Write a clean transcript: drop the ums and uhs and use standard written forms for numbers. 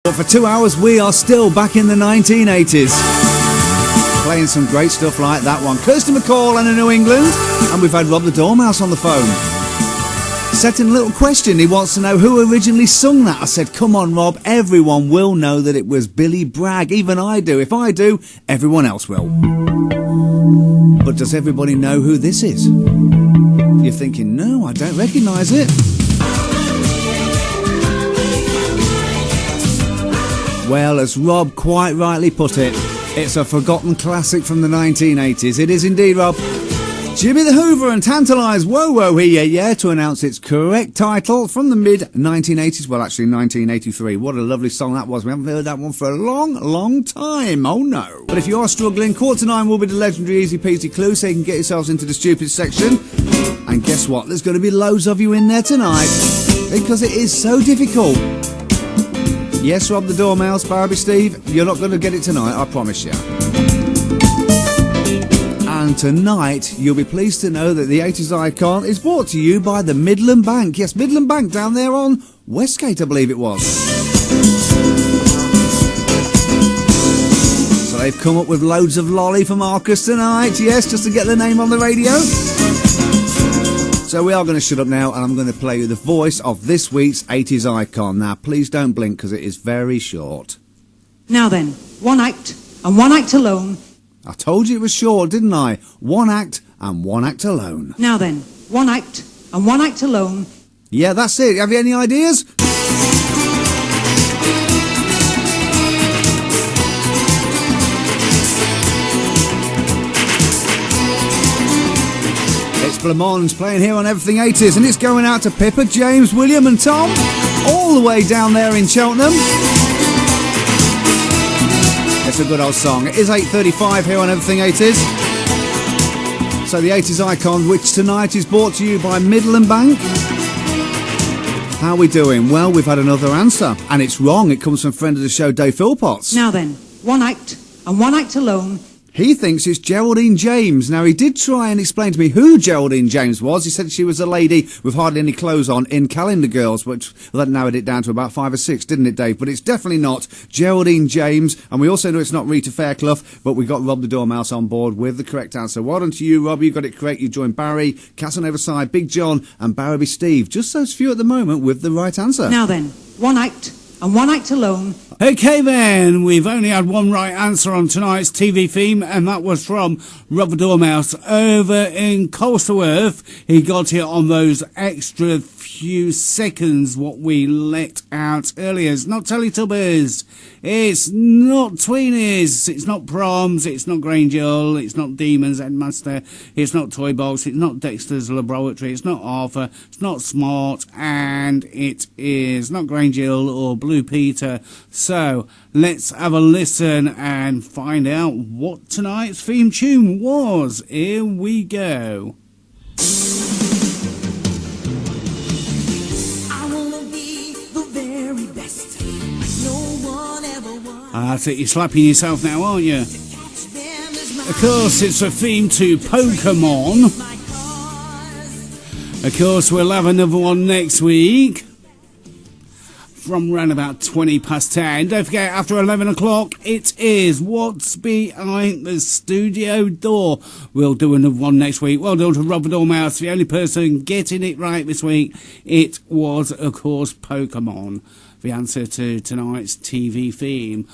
But for 2 hours, we are still back in the 1980s. Playing some great stuff like that one. Kirsty MacColl and a New England. And we've had Rob the Dormouse on the phone. Setting a little question. He wants to know who originally sung that. I said, come on, Rob. Everyone will know that it was Billy Bragg. Even I do. If I do, everyone else will. But does everybody know who this is? You're thinking, no, I don't recognise it. Well, as Rob quite rightly put it, it's a forgotten classic from the 1980s. It is indeed, Rob. Jimmy the Hoover and Tantalise Whoa Whoa here, to announce its correct title from the mid-1980s. Well, actually, 1983. What a lovely song that was. We haven't heard that one for a long, long time. Oh, no. But if you are struggling, 8:45 will be the legendary Easy Peasy Clue, so you can get yourselves into the stupid section. And guess what? There's going to be loads of you in there tonight, because it is so difficult. Yes, Rob the Dormouse, Barbie Steve, you're not going to get it tonight, I promise you. And tonight, you'll be pleased to know that the 80s icon is brought to you by the Midland Bank. Yes, Midland Bank down there on Westgate, I believe it was. So they've come up with loads of lolly for Marcus tonight, yes, just to get the name on the radio. So we are going to shut up now, and I'm going to play you the voice of this week's 80s icon. Now, please don't blink, because it is very short. Now then, one act, and one act alone. I told you it was short, didn't I? One act, and one act alone. Now then, one act, and one act alone. Yeah, that's it. Have you any ideas? It's Blamonds playing here on Everything 80s, and it's going out to Pippa, James, William and Tom, all the way down there in Cheltenham. It's a good old song. It is 8:35 here on Everything 80s. So the 80s icon, which tonight is brought to you by Midland Bank. How are we doing? Well, we've had another answer, and it's wrong. It comes from friend of the show, Dave Philpotts. Now then, one act, and one act alone. He thinks it's Geraldine James. Now, he did try and explain to me who Geraldine James was. He said she was a lady with hardly any clothes on in Calendar Girls, which, well, that narrowed it down to about 5 or 6, didn't it, Dave? But it's definitely not Geraldine James. And we also know it's not Rita Fairclough, but we got Rob the Dormouse on board with the correct answer. Well done to you, Rob. You got it correct. You joined Barry, Casanova Side, Big John and Barraby Steve. Just those few at the moment with the right answer. Now then, one act, and one act alone. Okay then, we've only had one right answer on tonight's TV theme, and that was from Rob the Dormouse over in Colsterworth. He got it on those extra few seconds what we let out earlier. It's not Teletubbies, it's not Tweenies, it's not Proms, it's not Granger, it's not Demons Headmaster, it's not Toy Box, it's not Dexter's Laboratory, it's not Arthur, it's not Smart, and it is not Granger or Blue Peter. So let's have a listen and find out what tonight's theme tune was. Here we go. I wanna be the very best. No one ever was. That's it, you're slapping yourself now, aren't you? Of course, it's a theme to Pokemon. Of course, we'll have another one next week from around about 20 past 10. Don't forget, after 11 o'clock, it is What's Behind the Studio Door. We'll do another one next week. Well done to Robert Dormouse, the only person getting it right this week. It was, of course, Pokemon, the answer to tonight's TV theme.